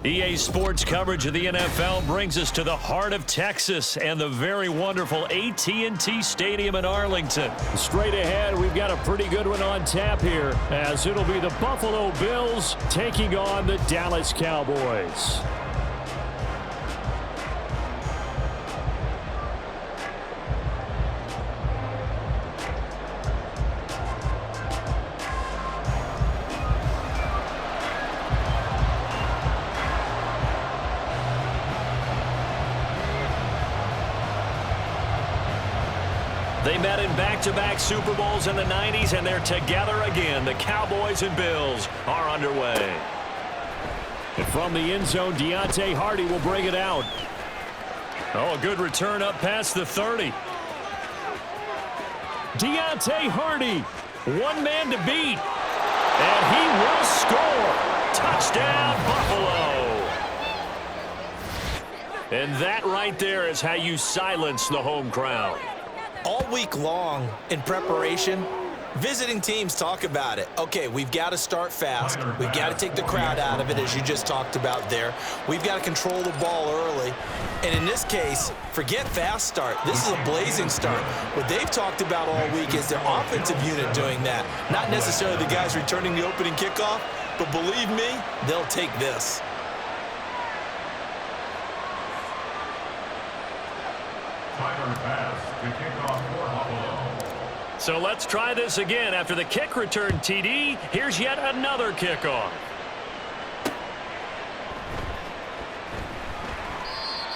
EA Sports coverage of the NFL brings us to the heart of Texas and the very wonderful AT&T Stadium in Arlington. Straight ahead, we've got a pretty good one on tap here, as it'll be the Buffalo Bills taking on the Dallas Cowboys. They met in back-to-back Super Bowls in the 90s, and they're together again. The Cowboys and Bills are underway. And from the end zone, Deontay Hardy will bring it out. Oh, a good return up past the 30. Deontay Hardy, one man to beat, and he will score. Touchdown, Buffalo. And that right there is how you silence the home crowd. All week long in preparation, visiting teams talk about it. Okay, we've got to start fast. We've got to take the crowd out of it, as you just talked about there. We've got to control the ball early. And in this case, forget fast start. This is a blazing start. What they've talked about all week is their offensive unit doing that. Not necessarily the guys returning the opening kickoff, but believe me, they'll take this. So let's try this again. After the kick return TD, here's yet another kickoff.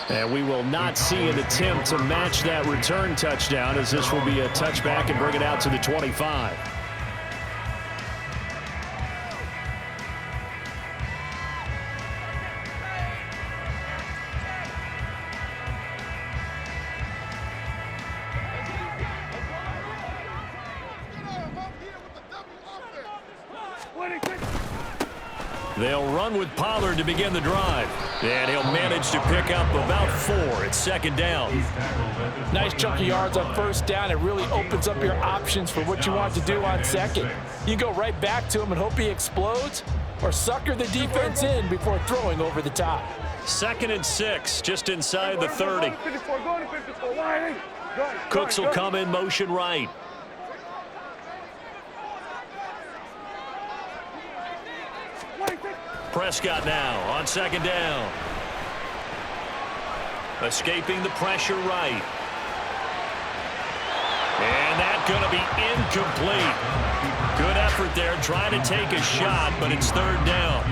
And we will not see an attempt to match that return touchdown, as this will be a touchback and bring it out to the 25. They'll run with Pollard to begin the drive. And he'll manage to pick up about 4 at second down. Nice chunk of yards on first down. It really opens up your options for what you want to do on second. You go right back to him and hope he explodes, or sucker the defense in before throwing over the top. 2nd and 6, just inside the 30. Cooks will come in motion right. Prescott now on second down. Escaping the pressure right. And that's going to be incomplete. Good effort there trying to take a shot, but it's 3rd down.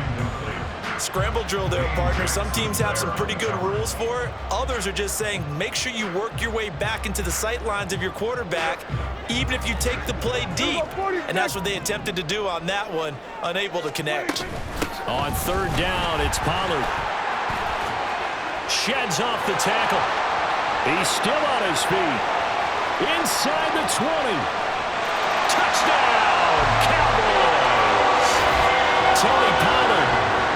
Scramble drill there, partner. Some teams have some pretty good rules for it. Others are just saying make sure you work your way back into the sight lines of your quarterback, even if you take the play deep. And that's what they attempted to do on that one, unable to connect. On 3rd down, it's Pollard. Sheds off the tackle. He's still on his feet. Inside the 20. Touchdown, Cowboys! Tony Pollard,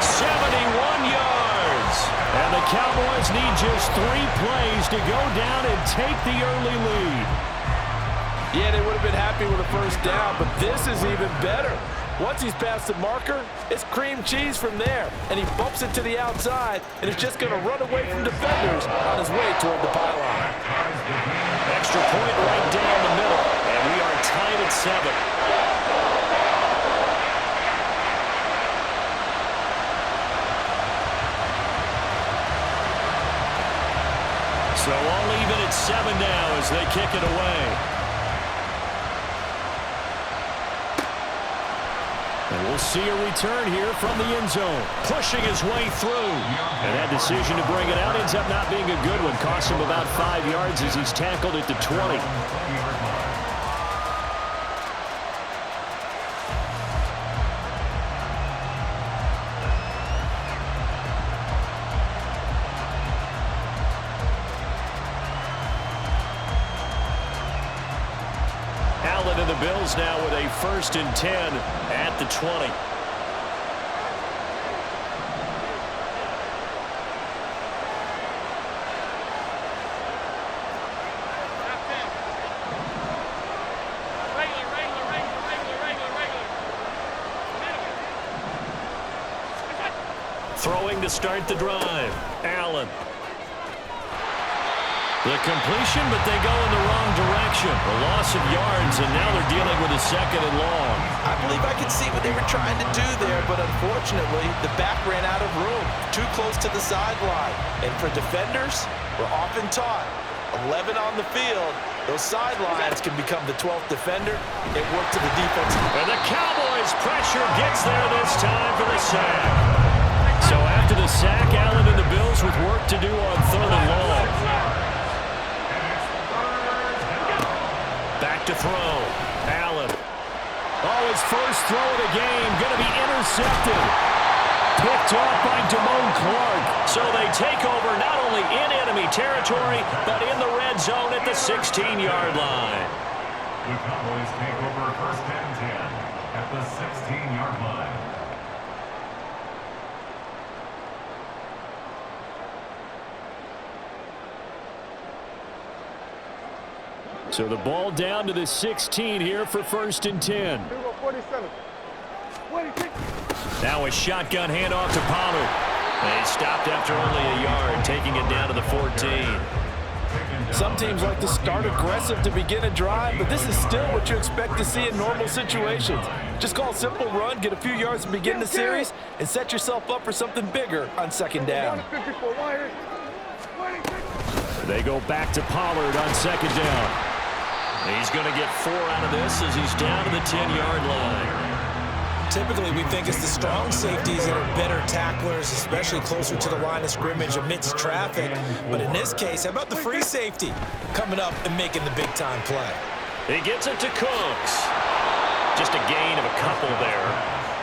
71 yards. And the Cowboys need just 3 plays to go down and take the early lead. Yeah, they would have been happy with a first down, but this is even better. Once he's past the marker, it's cream cheese from there. And he bumps it to the outside, and is just going to run away from defenders on his way toward the pylon. Extra point right down the middle, and we are tied at 7. So all even at 7 now as they kick it away. And we'll see a return here from the end zone. Pushing his way through. And that decision to bring it out ends up not being a good one. Cost him about 5 yards as he's tackled at the 20. Allen and the Bills now with a 1st and 10 at the 20. Throwing to start the drive. Allen. The completion, but they go in the wrong direction. A loss of yards, and now they're dealing with a second and long. I believe I could see what they were trying to do there, but unfortunately, the back ran out of room, too close to the sideline. And for defenders, we're often taught, 11 on the field, those sidelines can become the 12th defender. It worked to the defense. And the Cowboys' pressure gets there this time for the sack. So after the sack, Allen and the Bills with work to do on third and long. Back to throw. Allen. Oh, his first throw of the game going to be intercepted. Picked off by Damone Clark. So they take over not only in enemy territory, but in the red zone at the 16-yard line. The Cowboys take over first and 10 at the 16-yard line. So the ball down to the 16 here for first and 10. Now a shotgun handoff to Pollard. They stopped after only a yard, taking it down to the 14. Some teams like to start aggressive to begin a drive, but this is still what you expect to see in normal situations. Just call a simple run, get a few yards to begin the series, and set yourself up for something bigger on second down. They go back to Pollard on second down. He's going to get 4 out of this as he's down to the 10-yard line. Typically, we think it's the strong safeties that are better tacklers, especially closer to the line of scrimmage amidst traffic. But in this case, how about the free safety coming up and making the big-time play? He gets it to Cooks. Just a gain of a couple there.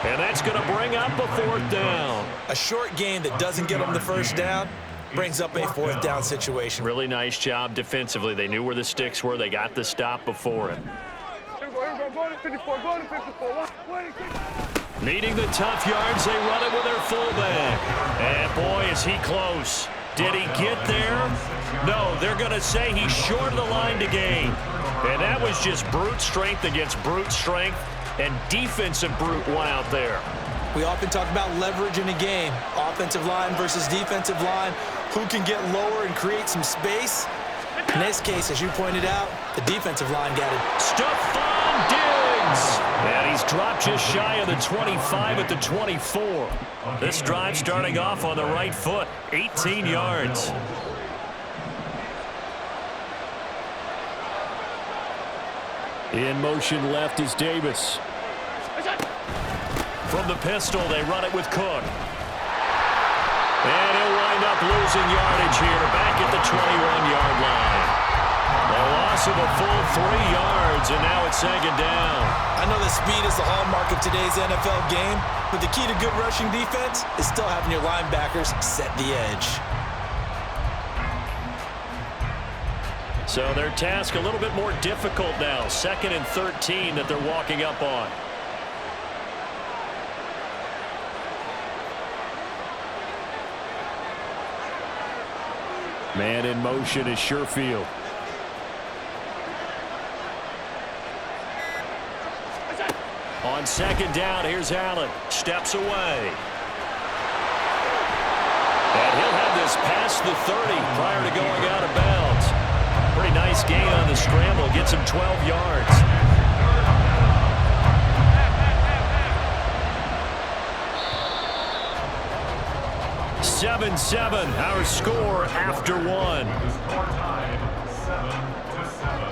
And that's going to bring up a 4th down. A short gain that doesn't get him the first down brings up a 4th down situation. Really nice job defensively. They knew where the sticks were. They got the stop before it. Needing the tough yards, they run it with their fullback. And boy, is he close. Did he get there? No, they're going to say he's short of the line to gain. And that was just brute strength against brute strength, and defensive brute one out there. We often talk about leverage in a game. Offensive line versus defensive line. Who can get lower and create some space? In this case, as you pointed out, the defensive line got it. Stephon Diggs! And he's dropped just shy of the 25 at the 24. This drive starting off on the right foot. 18 yards. In motion left is Davis. From the pistol, they run it with Cook. And he'll wind up losing yardage here back at the 21-yard line. A loss of a full 3 yards, and now it's second down. I know that speed is the hallmark of today's NFL game, but the key to good rushing defense is still having your linebackers set the edge. So their task a little bit more difficult now. 2nd and 13 that they're walking up on. Man in motion is Sherfield. On second down, here's Allen. Steps away. And he'll have this past the 30 prior to going out of bounds. Pretty nice gain on the scramble. Gets him 12 yards. Seven, our score after one. Score time 7-7.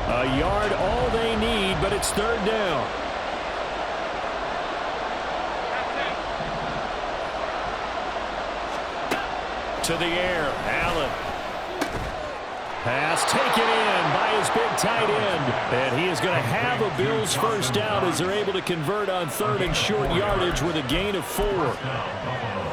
A yard all they need, but it's third down. To the air, Allen. Pass taken in by his big tight end. And he is going to have a Bills first down as they're able to convert on third and short yardage with a gain of 4.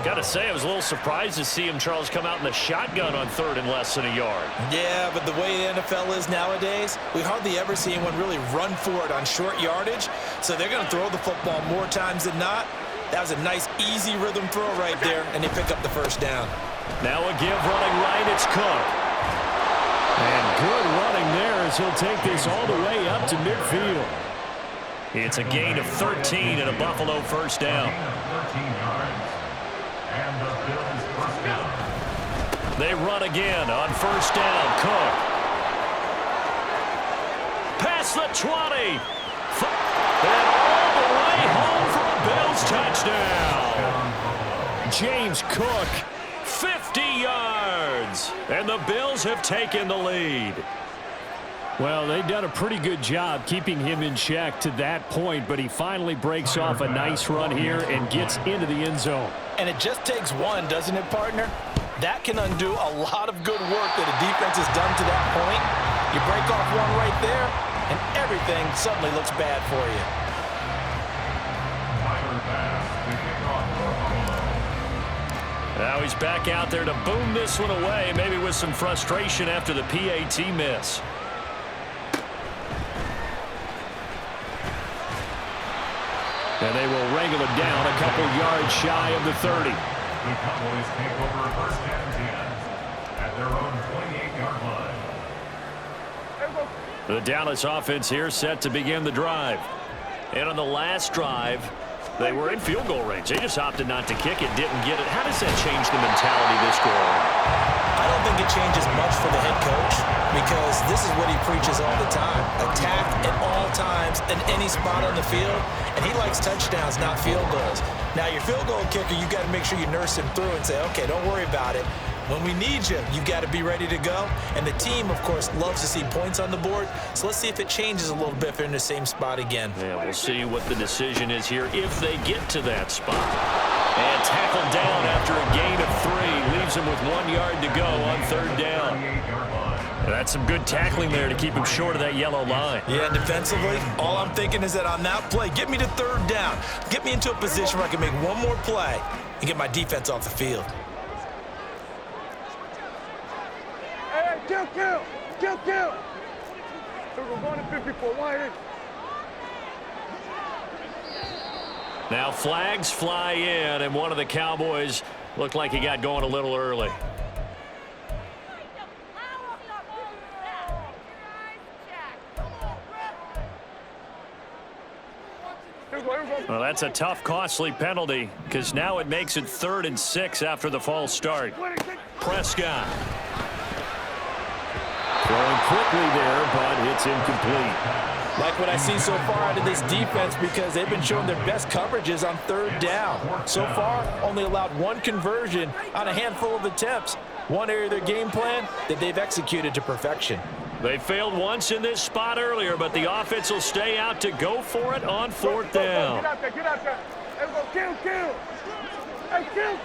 Got to say, I was a little surprised to see him, Charles, come out in the shotgun on third and less than a yard. Yeah, but the way the NFL is nowadays, we hardly ever see anyone really run for it on short yardage. So they're going to throw the football more times than not. That was a nice, easy rhythm throw right there, and they pick up the first down. Now a give running right, it's Cook. And good running there as he'll take this all the way up to midfield. It's a gain of 13 and a Buffalo first down. 13 yards. And the Bills first down. They run again on first down. Cook. Past the 20. And all the way home for a Bills touchdown. James Cook, 50 yards. And the Bills have taken the lead. Well, they've done a pretty good job keeping him in check to that point, but he finally breaks off a nice run here and gets into the end zone. And it just takes one, doesn't it, partner? That can undo a lot of good work that a defense has done to that point. You break off one right there, and everything suddenly looks bad for you. Now he's back out there to boom this one away, maybe with some frustration after the PAT miss. And they will wrangle it down a couple yards shy of the 30. The Cowboys take over first and 10 at their own 28-yard line. The Dallas offense here set to begin the drive. And on the last drive, they were in field goal range. They just opted not to kick it, didn't get it. How does that change the mentality this go on? I don't think it changes much for the head coach because this is what he preaches all the time. Attack at all times in any spot on the field, and he likes touchdowns, not field goals. Now, your field goal kicker, you got to make sure you nurse him through and say, okay, don't worry about it. When we need you, you've got to be ready to go. And the team, of course, loves to see points on the board. So let's see if it changes a little bit if they're in the same spot again. Yeah, we'll see what the decision is here if they get to that spot. And tackled down after a gain of 3. Leaves him with 1 yard to go on third down. That's some good tackling there to keep him short of that yellow line. Yeah, defensively, all I'm thinking is that on that play, get me to third down. Get me into a position where I can make one more play and get my defense off the field. Kill! We're going to 54 wide. Now flags fly in, and one of the Cowboys looked like he got going a little early. Well, that's a tough, costly penalty because now it makes it 3rd and 6 after the false start. Prescott. Throwing quickly there, but it's incomplete. Like what I see so far out of this defense because they've been showing their best coverages on third down. So far, only allowed 1 conversion on a handful of attempts. One area of their game plan that they've executed to perfection. They failed once in this spot earlier, but the offense will stay out to go for it on 4th down. Get out there, get out there. Hey, go kill. Hey, kill.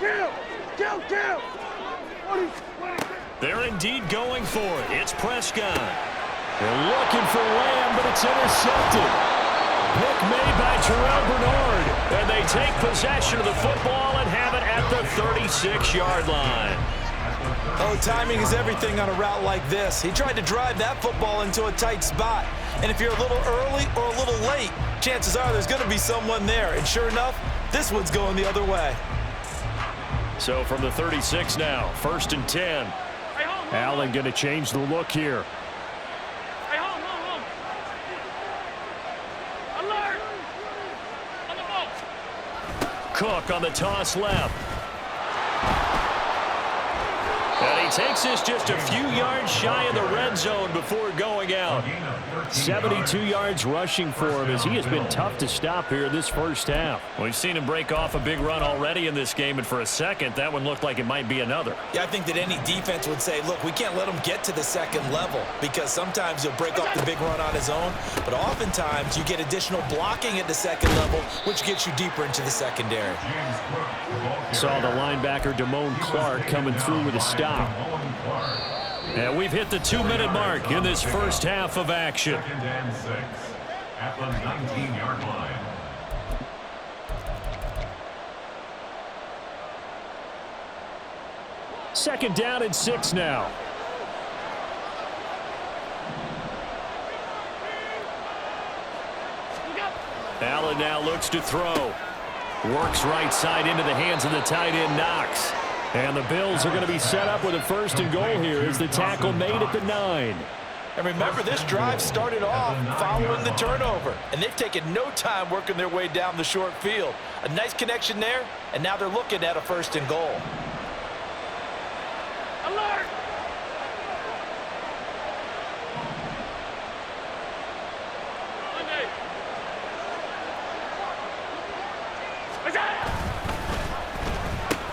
They're indeed going for it. It's Prescott. They're looking for Lamb, but it's intercepted. Pick made by Terrell Bernard. And they take possession of the football and have it at the 36-yard line. Oh, timing is everything on a route like this. He tried to drive that football into a tight spot. And if you're a little early or a little late, chances are there's going to be someone there. And sure enough, this one's going the other way. So from the 36 now, 1st and 10. Allen going to change the look here. Alert! On the ball. Cook on the toss left. And he takes this just a few yards shy of the red zone before going out. 72 yards rushing for him as he has been tough to stop here this first half. We've seen him break off a big run already in this game, and for a second, that one looked like it might be another. Yeah, I think that any defense would say, look, we can't let him get to the second level because sometimes he'll break off the big run on his own, but oftentimes you get additional blocking at the second level, which gets you deeper into the secondary. Saw the linebacker Damone Clark coming through with a stop. And we've hit the 2-minute mark in this first half of action. 2nd and 6 at the 19-yard line. Second down and 6 now. Allen now looks to throw. Works right side into the hands of the tight end, Knox. And the Bills are going to be set up with a 1st and goal here as the tackle made at the 9. And remember, this drive started off following the turnover, and they've taken no time working their way down the short field. A nice connection there, and now they're looking at a 1st and goal. Alert!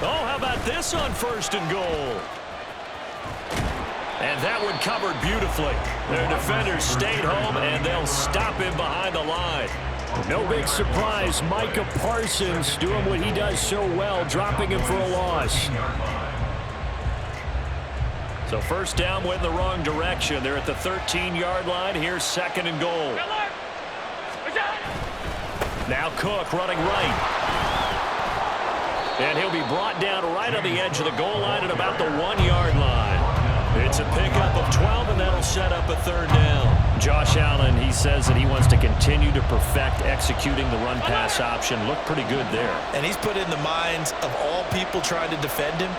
Oh, how about this on 1st and goal? And that one covered beautifully. Their defenders stayed home, and they'll stop him behind the line. No big surprise. Micah Parsons doing what he does so well, dropping him for a loss. So 1st down went in the wrong direction. They're at the 13-yard line. Here's 2nd and goal. Now Cook running right. And he'll be brought down right on the edge of the goal line at about the 1-yard line. It's a pickup of 12, and that'll set up a 3rd down. Josh Allen, he says that he wants to continue to perfect executing the run-pass option. Looked pretty good there. And he's put in the minds of all people trying to defend him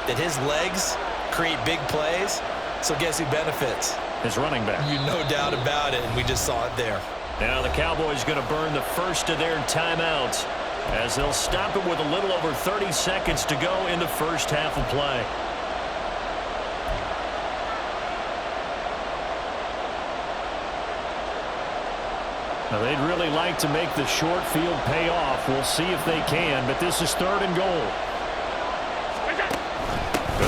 that his legs create big plays. So guess who benefits? His running back. You no doubt about it, and we just saw it there. Now the Cowboys going to burn the first of their timeouts as they'll stop it with a little over 30 seconds to go in the first half of play. Now, they'd really like to make the short field pay off. We'll see if they can, but this is 3rd and goal.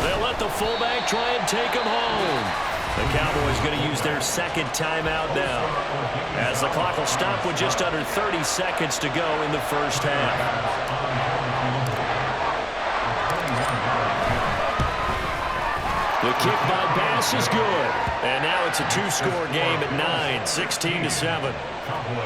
They'll let the fullback try and take him home. The Cowboys going to use their 2nd timeout now, as the clock will stop with just under 30 seconds to go in the first half. The kick by Bass is good. And now it's a 2-score game at 9, 16-7.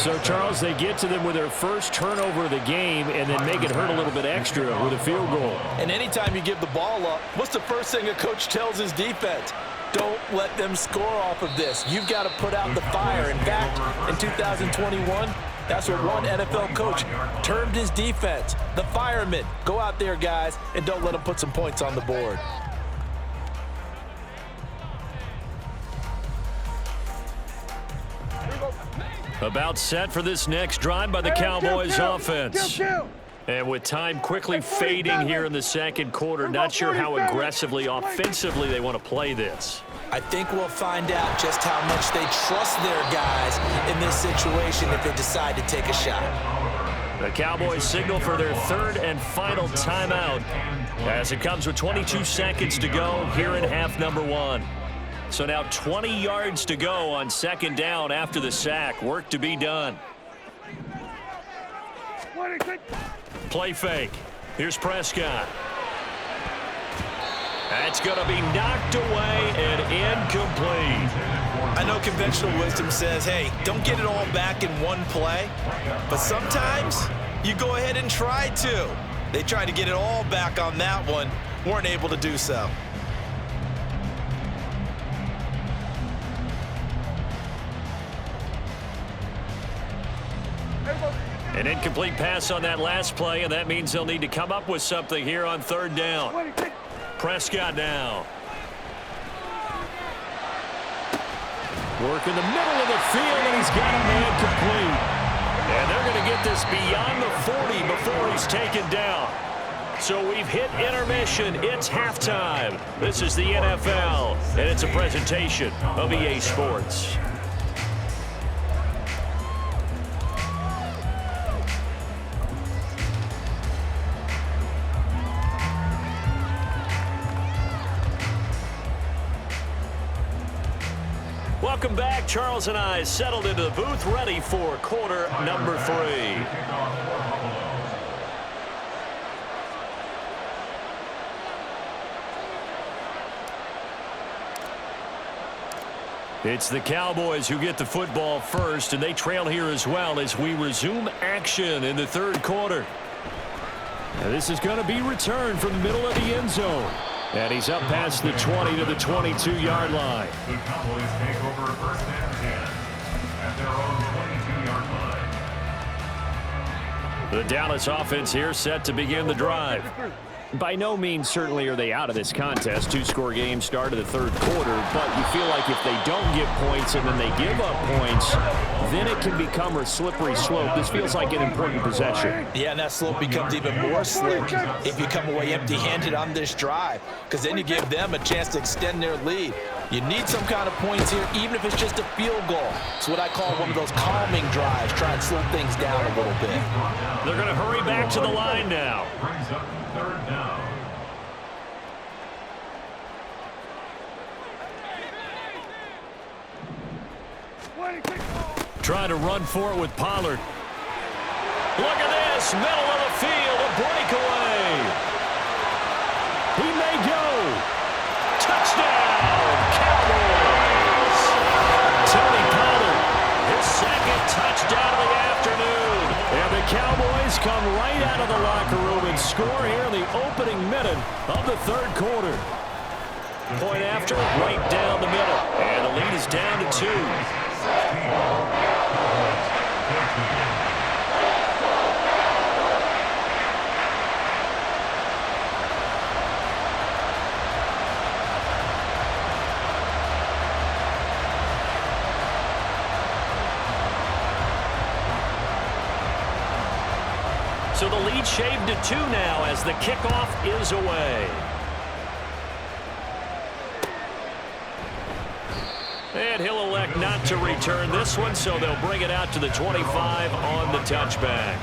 So, Charles, they get to them with their first turnover of the game and then make it hurt a little bit extra with a field goal. And anytime you give the ball up, what's the first thing a coach tells his defense? Don't let them score off of this. You've got to put out the fire. In fact, in 2021, that's what one NFL coach termed his defense, the firemen. Go out there, guys, and don't let them put some points on the board. About set for this next drive by the Cowboys offense. And with time quickly fading here in the 2nd quarter, not sure how aggressively, offensively they want to play this. I think we'll find out just how much they trust their guys in this situation if they decide to take a shot. The Cowboys signal for their 3rd and final timeout as it comes with 22 seconds to go here in half number 1. So now 20 yards to go on 2nd down after the sack. Work to be done. Play fake. Here's Prescott. That's going to be knocked away and incomplete. I know conventional wisdom says, hey, don't get it all back in one play. But sometimes you go ahead and try to. They tried to get it all back on that one. Weren't able to do so. An incomplete pass on that last play, and that means they'll need to come up with something here on 3rd down. Prescott now. Work in the middle of the field, and he's got a man complete. And they're going to get this beyond the 40 before he's taken down. So we've hit intermission. It's halftime. This is the NFL, and it's a presentation of EA Sports. Welcome back. Charles and I settled into the booth, ready for quarter number 3. It's the Cowboys who get the football first, and they trail here as well as we resume action in the 3rd quarter. Now this is going to be returned from the middle of the end zone. And he's up past the 20 to the 22-yard line. The Cowboys take over 1st and 10 at their own 22-yard line. The Dallas offense here set to begin the drive. By no means certainly are they out of this contest. Two-score game start of the third quarter, but you feel like if they don't get points and then they give up points, then it can become a slippery slope. This feels like an important possession. Yeah, and that slope becomes even more slick if you come away empty-handed on this drive, because then you give them a chance to extend their lead. You need some kind of points here, even if it's just a field goal. It's what I call one of those calming drives. Try and slow things down a little bit. They're going to hurry back to the line now. Brings up third down. Trying to run for it with Pollard. Look at this, middle of the field, a breakaway. He may go. Touchdown, Cowboys. Tony Pollard, his second touchdown of the afternoon. And the Cowboys come right out of the locker room and score here in the opening minute of the third quarter. Point after, right down the middle. And the lead is down to 2. So the lead shaved to 2 now as the kickoff is away. And he'll elect not to return this one, so they'll bring it out to the 25 on the touchback.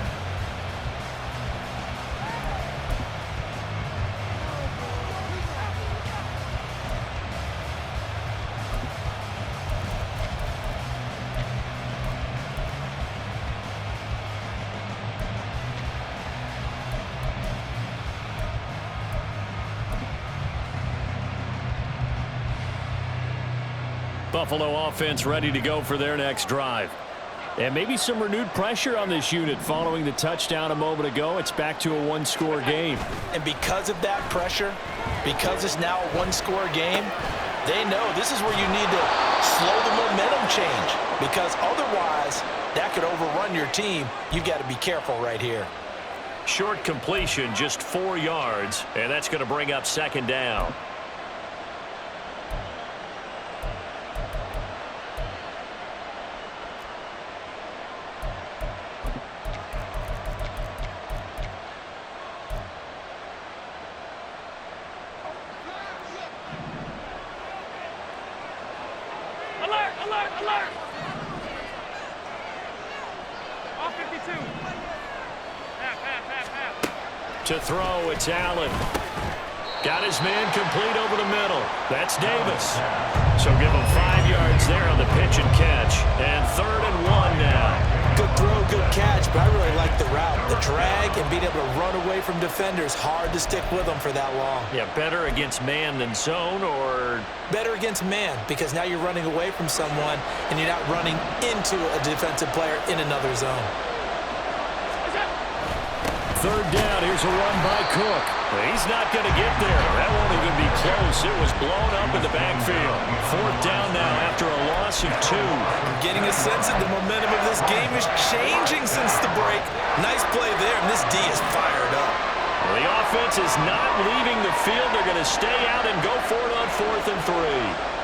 Buffalo offense ready to go for their next drive. And maybe some renewed pressure on this unit following the touchdown a moment ago. It's back to a one-score game. And because of that pressure, because it's now a one-score game, they know this is where you need to slow the momentum change, because otherwise that could overrun your team. You've got to be careful right here. Short completion, just 4 yards, and that's going to bring up second down. To throw, it's Allen. Got his man complete over the middle. That's Davis. So give him 5 yards there on the pitch and catch. And 3rd and 1 now. Good throw, good catch, but I really like the route. The drag and being able to run away from defenders. Hard to stick with them for that long. Yeah, better against man than zone, or? Better against man, because now you're running away from someone and you're not running into a defensive player in another zone. 3rd down, here's a run by Cook. He's not going to get there. That won't even be close. It was blown up in the backfield. 4th down now after a loss of 2. I'm getting a sense that the momentum of this game is changing since the break. Nice play there, and this D is fired up. Well, the offense is not leaving the field. They're going to stay out and go for it on 4th and 3.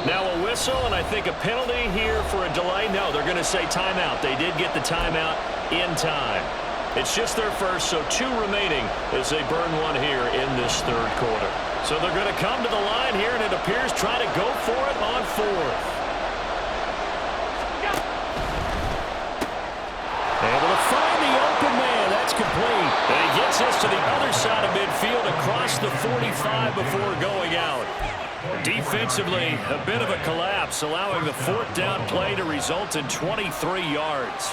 Now a whistle, and I think a penalty here for a delay. No, they're going to say timeout. They did get the timeout in time. It's just their first, so 2 remaining as they burn 1 here in this third quarter. So they're going to come to the line here, and it appears try to go for it on 4th. Able to find the open man. That's complete. And he gets us to the other side of midfield across the 45 before going out. Defensively, a bit of a collapse, allowing the 4th down play to result in 23 yards.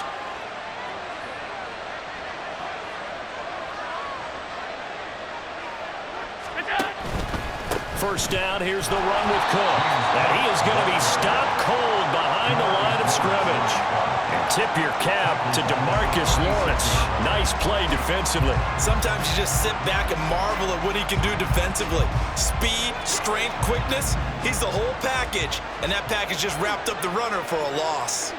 First down, here's the run with Cook. And he is going to be stopped cold behind the line of of scrimmage. And tip your cap to DeMarcus Lawrence. Nice play defensively. Sometimes you just sit back and marvel at what he can do defensively. Speed, strength, quickness, he's the whole package. And that package just wrapped up the runner for a loss.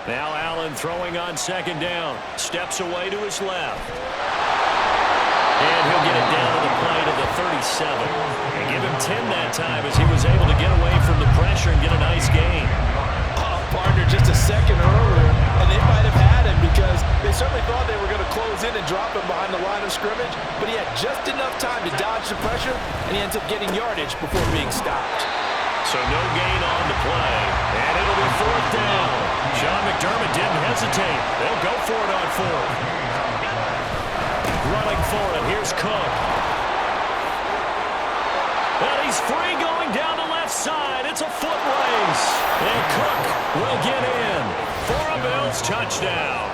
Now Allen throwing on second down. Steps away to his left. And he'll get it down to the play to the 37. And give him 10 that time as he was able to get away from the pressure and get a nice gain. Oh, partner, just a second earlier, and they might have had him because they certainly thought they were going to close in and drop him behind the line of scrimmage, but he had just enough time to dodge the pressure, and he ends up getting yardage before being stopped. So no gain on the play, and it'll be fourth down. Sean McDermott didn't hesitate. They'll go for it on fourth. Running for it, here's Cook. And he's free going down the left side. It's a foot race. And Cook will get in for a Bills touchdown.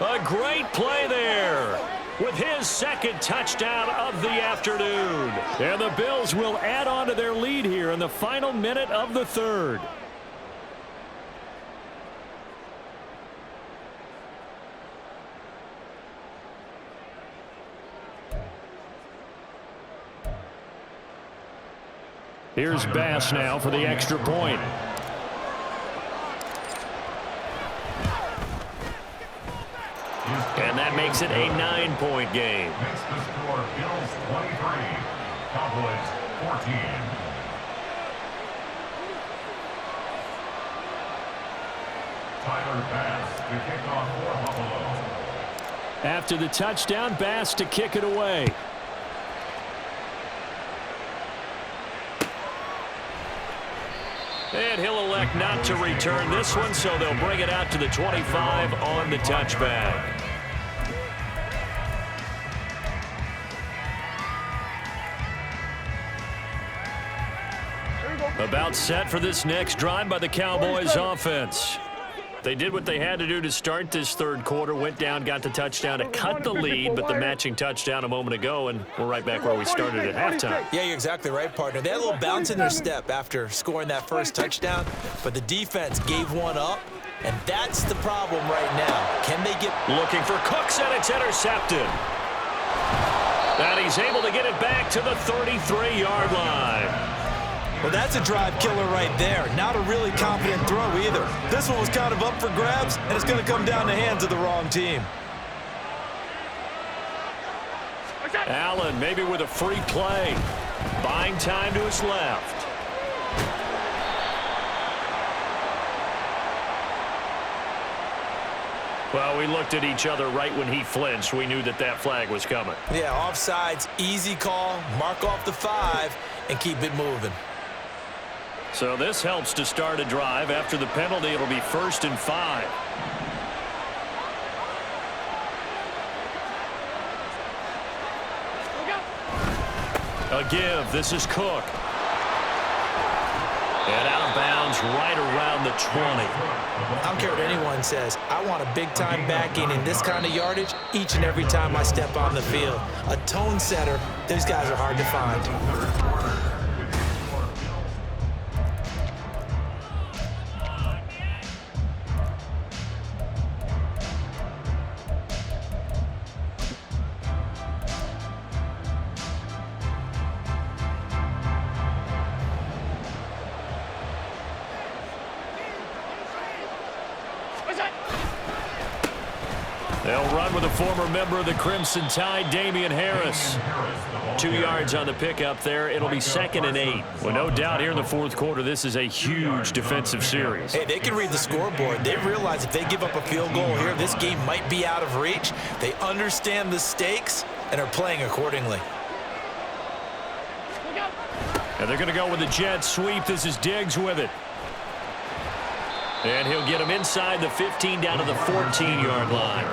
A great play there with his second touchdown of the afternoon. And the Bills will add on to their lead here in the final minute of the third. Here's Bass now for the extra point. And that makes it a 9-point game. Makes the score Bills 23, Cowboys 14. Tyler Bass to kick off for Buffalo. After the touchdown, Bass to kick it away. And he'll elect not to return this one, so they'll bring it out to the 25 on the touchback. About set for this next drive by the Cowboys offense. They did what they had to do to start this third quarter, went down, got the touchdown to cut the lead, but the matching touchdown a moment ago, and we're right back where we started at halftime. Yeah, you're exactly right, partner. They had a little bounce in their step after scoring that first touchdown, but the defense gave one up, and that's the problem right now. Can they get... Looking for Cooks, and it's intercepted. And he's able to get it back to the 33-yard line. Well, that's a drive killer right there. Not a really confident throw either. This one was kind of up for grabs, and it's going to come down the hands of the wrong team. Allen maybe with a free play. Buying time to his left. Well, we looked at each other right when he flinched. We knew that that flag was coming. Yeah, offsides, easy call, mark off the 5, and keep it moving. So this helps to start a drive. After the penalty, it'll be 1st and 5. A give. This is Cook. And out of bounds right around the 20. I don't care what anyone says. I want a big-time backing in this kind of yardage each and every time I step on the field. A tone setter, these guys are hard to find. They'll run with a former member of the Crimson Tide, Damian Harris. 2 yards on the pickup there. It'll be 2nd and 8. Well, no doubt here in the fourth quarter, this is a huge defensive series. Hey, they can read the scoreboard. They realize if they give up a field goal here, this game might be out of reach. They understand the stakes and are playing accordingly. And they're going to go with a jet sweep. This is Diggs with it. And he'll get him inside the 15 down to the 14-yard line.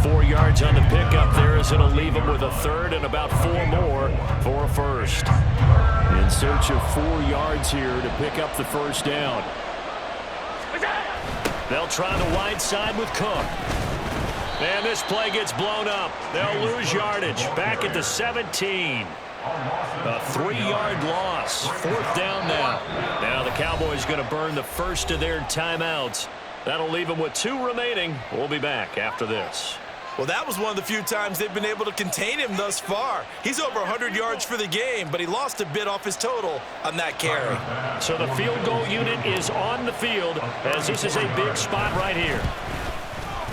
4 yards on the pickup there as it'll leave him with a 3rd and about 4 more for a 1st. In search of 4 yards here to pick up the 1st down. They'll try the wide side with Cook. And this play gets blown up. They'll lose yardage back at the 17. A 3-yard loss. 4th down now. Now the Cowboys going to burn the first of their timeouts. That'll leave them with 2 remaining. We'll be back after this. Well, that was one of the few times they've been able to contain him thus far. He's over 100 yards for the game, but he lost a bit off his total on that carry. So the field goal unit is on the field as this is a big spot right here.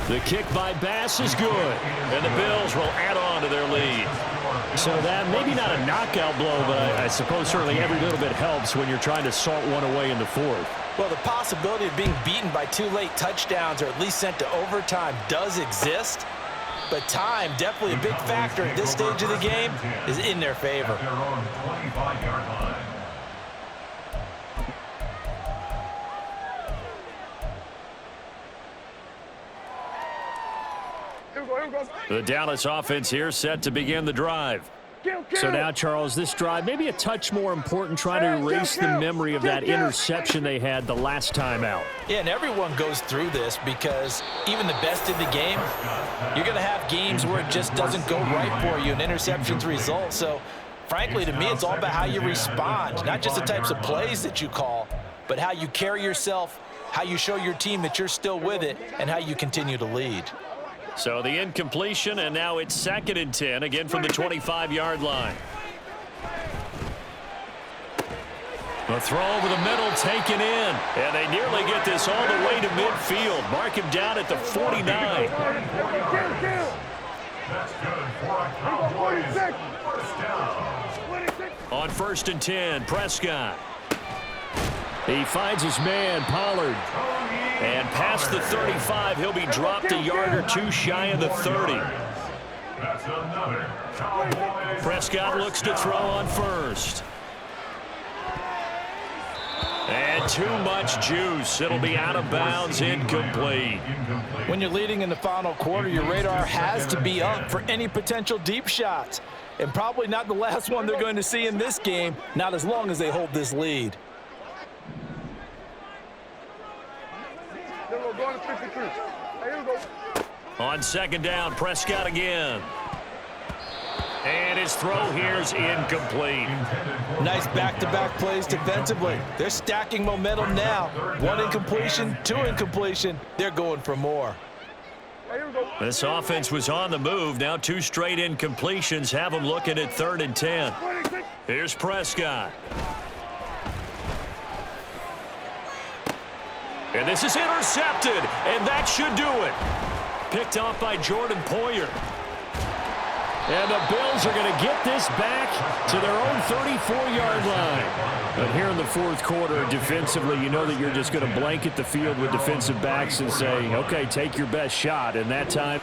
The kick by Bass is good, and the Bills will add on to their lead. So that maybe not a knockout blow, but I suppose certainly every little bit helps when you're trying to salt one away in the 4th. Well, the possibility of being beaten by 2 late touchdowns or at least sent to overtime does exist. But time, definitely a big factor at this stage of the game, is in their favor. At their own 25-yard line. The Dallas offense here set to begin the drive. So now, Charles, this drive maybe a touch more important, trying to erase the memory of that interception they had the last time out. Yeah, and everyone goes through this because even the best in the game, you're going to have games where it just doesn't go right for you, and interceptions result. So, frankly, to me, it's all about how you respond, not just the types of plays that you call, but how you carry yourself, how you show your team that you're still with it, and how you continue to lead. So the incompletion, and now it's 2nd and 10, again from the 25-yard line. The throw over the middle taken in, and they nearly get this all the way to midfield. Mark him down at the 49. That's good for a Cowboys first down. On 1st and 10, Prescott. He finds his man, Pollard. And past the 35, he'll be dropped a yard or 2 shy of the 30. That's another Cowboys. Prescott looks to throw on 1st. And too much juice. It'll be out of bounds, incomplete. When you're leading in the final quarter, your radar has to be up for any potential deep shots. And probably not the last one they're going to see in this game, not as long as they hold this lead. On 2nd down, Prescott again. And his throw here's incomplete. Nice back-to-back plays defensively. They're stacking momentum now. 1 incompletion, 2 incompletion. They're going for more. This offense was on the move. Now 2 straight incompletions have them looking at 3rd and 10. Here's Prescott. And this is intercepted, and that should do it. Picked off by Jordan Poyer. And the Bills are going to get this back to their own 34-yard line. But here in the 4th quarter, defensively, you know that you're just going to blanket the field with defensive backs and say, okay, take your best shot. And that time,